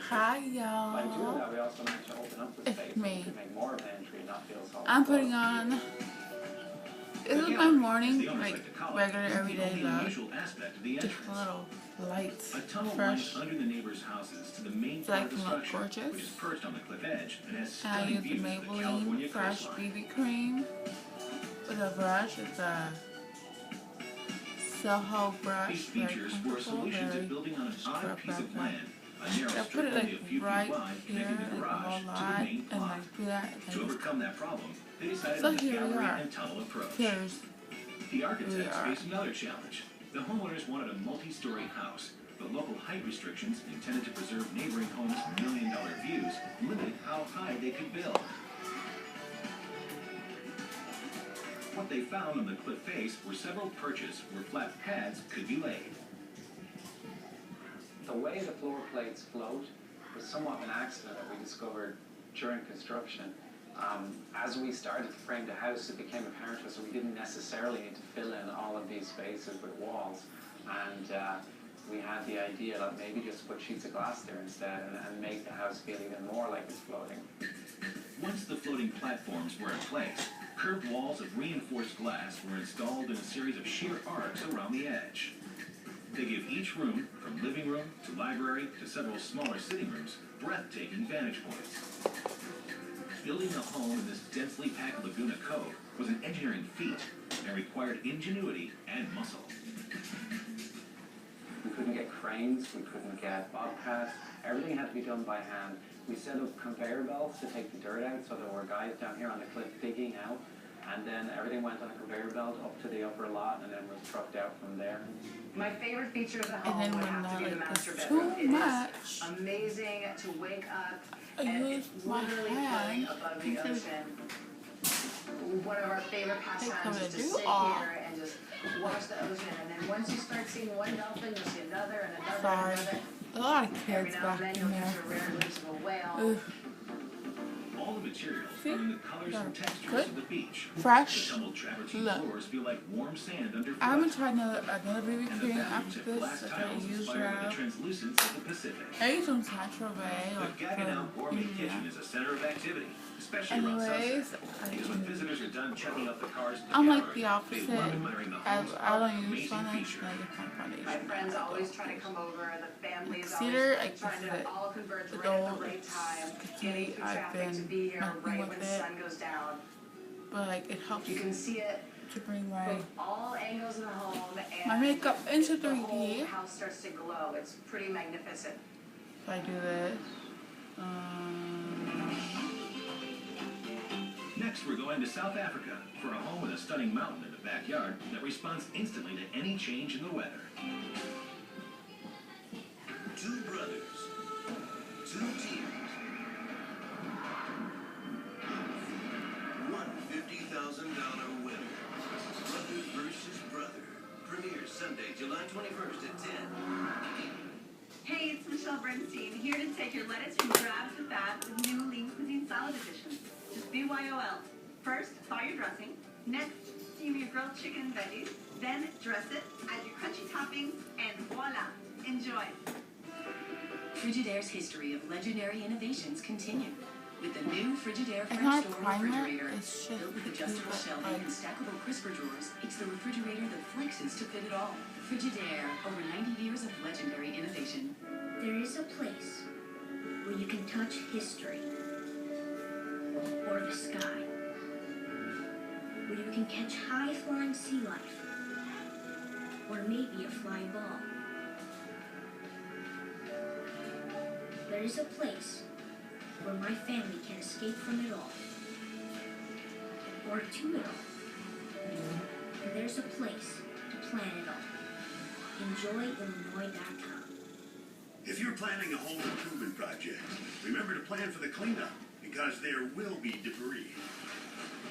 Hi y'all. By doing that, we also managed to open up the space. It's me. To make more of an entry and not feel so. I'm putting on. This is my morning, like regular everyday look. Just a little lights, fresh. Under the neighbors' houses to the main So I can look gorgeous. which is perched on the cliff edge and has And I use the Maybelline Fresh BB Cream with a brush. It's a Soho brush. These Very features were comfortable, solutions very of building on an odd scrub piece of wrap. land. A narrow I put strip it only a like few feet right wide, here, connecting the like a garage whole to the lot, main and plot. like do that. To overcome that problem, they decided So on the here we gallery are. and tunnel approach. Here's The architects are. faced another challenge. The homeowners wanted a multi-story house, but local height restrictions intended to preserve neighboring homes' million-dollar views limited how high they could build. What they found on the cliff face were several perches where flat pads could be laid. The way the floor plates float was somewhat of an accident that we discovered during construction. As we started to frame the house, it became apparent to us that we didn't necessarily need to fill in all of these spaces with walls. And we had the idea that maybe just put sheets of glass there instead and make the house feel even more like it's floating. Once the floating platforms were in place, curved walls of reinforced glass were installed in a series of sheer arcs around the edge. They give each room, from living room to library to several smaller sitting rooms, breathtaking vantage points. Building a home in this densely packed Laguna Cove was an engineering feat and required ingenuity and muscle. We couldn't get cranes, we couldn't get bobcats, everything had to be done by hand. We set up conveyor belts to take the dirt out, so there were guys down here on the cliff digging out, and then everything went on a conveyor belt up to the upper lot and then was trucked out from there. My favorite feature of the And home then would when have to be the that master is bedroom. too It much, is amazing to wake up I and use it's my literally hand floating above the because ocean. One of our favorite pastimes is to sit off. here and just watch the ocean. And then once you start seeing one dolphin, you'll see another and another Sorry. and another. A lot of Every kids now and back then in you'll there. catch a rare glimpse of a whale. Oof. All the materials See? are in the colors and textures Good. of the beach. Fresh. The tumbled travertine Look. floors feel like warm sand underfoot. I'm gonna try another BB And the cream bathrooms after have this. glass I tiles use inspired by the that. translucence of the Pacific. I use some Satchel Bay or The Gaggenau Gourmet Kitchen is a center of activity, especially around Anyways, sunset. Because when visitors are done checking out the cars in the I'm gallery, like the they opposite. love admiring the I home's don't use amazing sun. I just features. like my foundation. My friends always try to come over. The family is Cedar, always like, trying this to is all converge the right at goal. the right time, It's getting through I've traffic to been be here messing right with when the it. sun goes down. But like it helps You can see it to bring my from all angles of the home, and makeup into the whole 3D. house starts to glow. It's pretty magnificent. If I do this. Next, we're going to South Africa for a home with a stunning mountain in the backyard that responds instantly to any change in the weather. Two brothers, two teams, one $50,000 winner. Brother versus brother. Premieres Sunday, July 21st at 10. Hey, it's Michelle Bernstein, here to take your lettuce from drab to fat with new Lean Cuisine Salad Edition. Just BYOL. First, thaw your dressing. Next, steam your grilled chicken and veggies. Then, dress it, add your crunchy toppings, and voila! Enjoy! Frigidaire's history of legendary innovations continue. With the new Frigidaire It's French not a door primer, refrigerator. it's just Built with to adjustable keep it, shelving like, and stackable crisper drawers, it's the refrigerator that flexes to fit it all. Frigidaire, over 90 years of legendary innovation. There is a place where you can touch history, or the sky, where you can catch high-flying sea life, or maybe a flying ball. There is a place where my family can escape from it all, or to it all. And there's a place to plan it all. EnjoyIllinois.com. If you're planning a home improvement project, remember to plan for the cleanup, because there will be debris.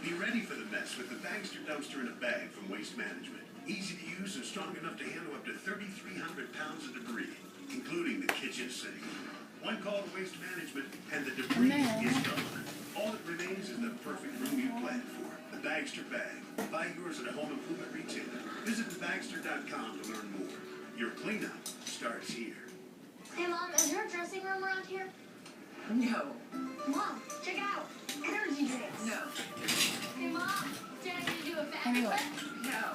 Be ready for the mess with the Bagster dumpster in a bag from Waste Management. Easy to use and strong enough to handle up to 3,300 pounds of debris, including the kitchen sink. One call to Waste Management, and the debris is gone. All that remains is the perfect room you planned for. The Bagster bag. Buy yours at a home improvement retailer. Visit thebagster.com to learn more. Your cleanup starts here. Hey Mom, is your dressing room room around here? No. Mom, check it out. Energy drinks. No. Hey, Mom. Dad, can you do a back Anyway, No.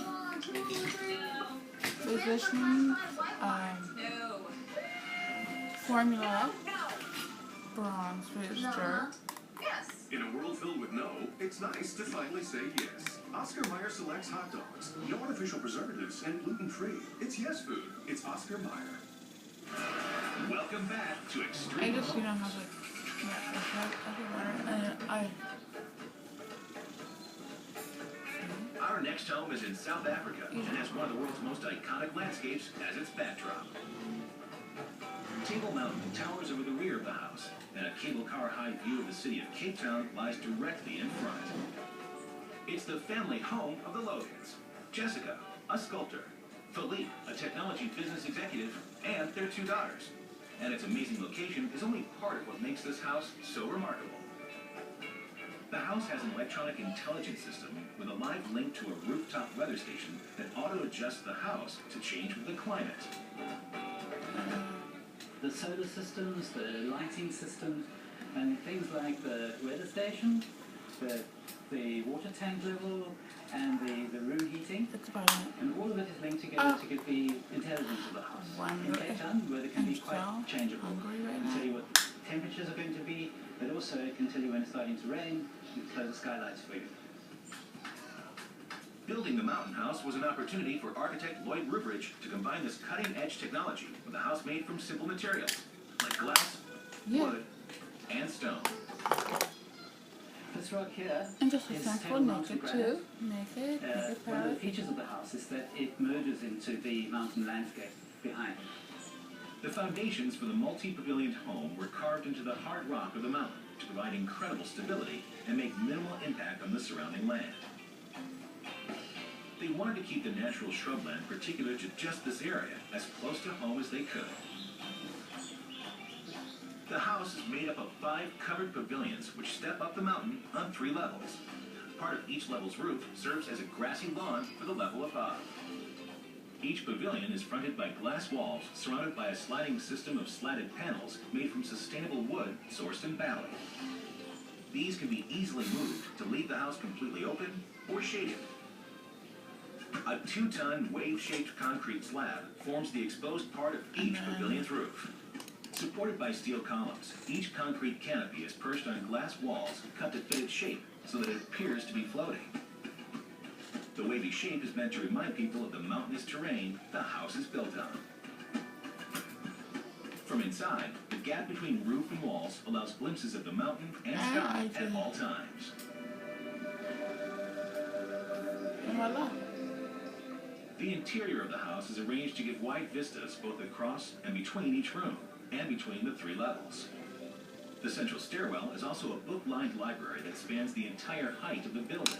1, 2, 3. positioning, No. formula, No. bronze register. Yes. In a world filled with no, it's nice to finally say yes. Oscar Mayer selects hot dogs. No artificial preservatives and gluten-free. It's yes food. It's Oscar Mayer. Welcome back to I Extreme just, Home. have like, I Our next home is in South Africa and has one of the world's most iconic landscapes as its backdrop. Table Mountain towers over the rear of the house, and a cable car high view of the city of Cape Town lies directly in front. It's the family home of the Logans. Jessica, a sculptor. Philippe, a technology business executive, and their 2 daughters. And its amazing location is only part of what makes this house so remarkable. The house has an electronic intelligence system with a live link to a rooftop weather station that auto-adjusts the house to change with the climate. The solar systems, the lighting systems, and things like the weather station, the water tank level, and the room heating. it's about it. And all of it is linked together to get the intelligence of the house. In Cape Town, weather can be quite changeable. Hungry It right can now. tell you what the temperatures are going to be, but also it can tell you when it's starting to rain, and close the skylights for you. Building the Mountain House was an opportunity for architect Lloyd Rubridge to combine this cutting-edge technology with a house made from simple materials, like glass, wood, and stone. This rock here And just a is sample, Table Mountain make it granite. too. Make it One of the parrot. features of the house is that it merges into the mountain landscape behind. The foundations for the multi-pavilioned home were carved into the hard rock of the mountain to provide incredible stability and make minimal impact on the surrounding land. They wanted to keep the natural shrubland particular to just this area as close to home as they could. The house is made up of 5 covered pavilions which step up the mountain on 3 levels. Part of each level's roof serves as a grassy lawn for the level above. Each pavilion is fronted by glass walls surrounded by a sliding system of slatted panels made from sustainable wood sourced in Bali. These can be easily moved to leave the house completely open or shaded. A 2-ton wave-shaped concrete slab forms the exposed part of each pavilion's roof. Supported by steel columns, each concrete canopy is perched on glass walls cut to fit its shape so that it appears to be floating. The wavy shape is meant to remind people of the mountainous terrain the house is built on. From inside, the gap between roof and walls allows glimpses of the mountain and sky at all times. Voila. The interior of the house is arranged to give wide vistas both across and between each room, and between the 3 levels. The central stairwell is also a book-lined library that spans the entire height of the building.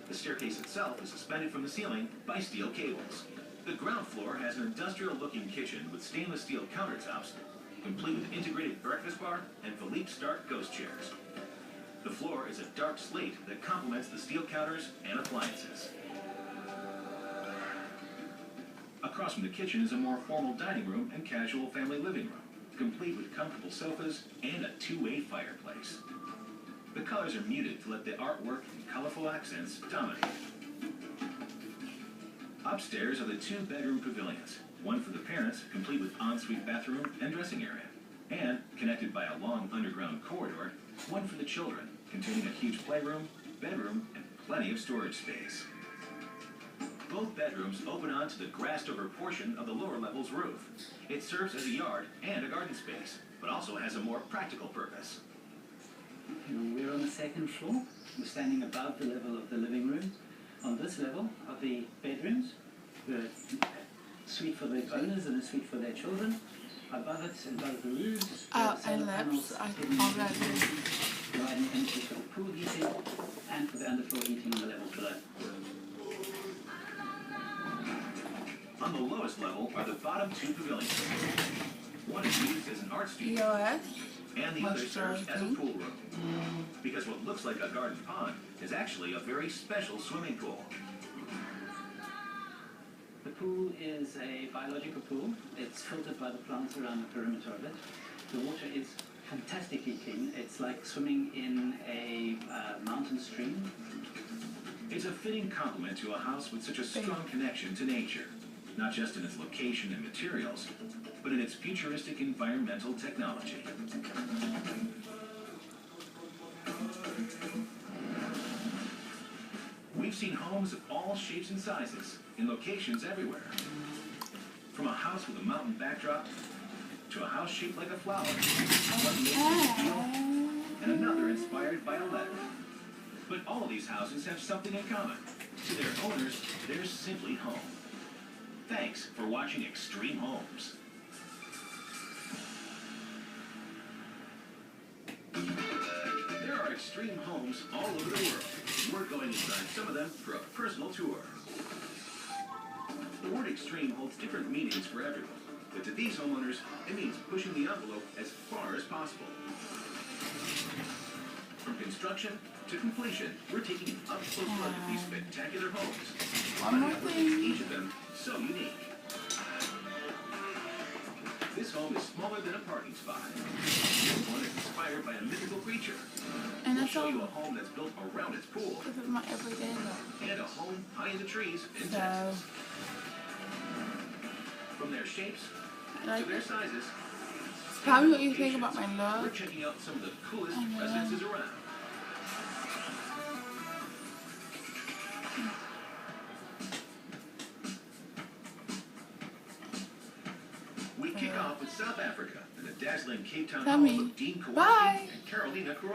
The staircase itself is suspended from the ceiling by steel cables. The ground floor has an industrial-looking kitchen with stainless steel countertops, complete with integrated breakfast bar and Philippe Stark ghost chairs. The floor is a dark slate that complements the steel counters and appliances. Across from the kitchen is a more formal dining room and casual family living room, complete with comfortable sofas and a 2-way fireplace. The colors are muted to let the artwork and colorful accents dominate. Upstairs are the 2 bedroom pavilions, one for the parents, complete with ensuite bathroom and dressing area, and, connected by a long underground corridor, one for the children, containing a huge playroom, bedroom, and plenty of storage space. Both bedrooms open onto the grassed-over portion of the lower level's roof. It serves as a yard and a garden space, but also has a more practical purpose. We're on the 2nd floor. We're standing above the level of the living room. On this level are the bedrooms, the suite for the owners and a suite for their children. Above it, above the roofs, And lips, I already. providing energy for the pool heating and for the underfloor heating on the level below. On the lowest level are the bottom 2 pavilions. One is used as an art studio, EOS. and the other serves as a pool room. Because what looks like a garden pond is actually a very special swimming pool. The pool is a biological pool. It's filtered by the plants around the perimeter of it. The water is fantastically clean. It's like swimming in a mountain stream. It's a fitting complement to a house with such a strong connection to nature, not just in its location and materials, but in its futuristic environmental technology. We've seen homes of all shapes and sizes, in locations everywhere. From a house with a mountain backdrop, to a house shaped like a flower, one made of steel, and another inspired by a letter. But all of these houses have something in common. To their owners, they're simply home. Thanks for watching Extreme Homes. There are extreme homes all over the world. We're going inside some of them for a personal tour. The word extreme holds different meanings for everyone, but to these homeowners, it means pushing the envelope as far as possible. From construction to completion, we're taking an up-close look at these spectacular homes. One more Finding out what makes thing. each of them so unique. This home is smaller than a parking spot. This one is inspired by a mythical creature. And We'll that's show all. you a home that's built around its pool, This is my everyday look. and a home high in the trees in So, Texas. From their shapes I to like their it. sizes, Tell me what you think about my we're look. checking out some of the coolest I know. residences around. We kick off with South Africa and the dazzling Cape Town Tell home me. of Dean Kowalski Bye. and Carolina Corral.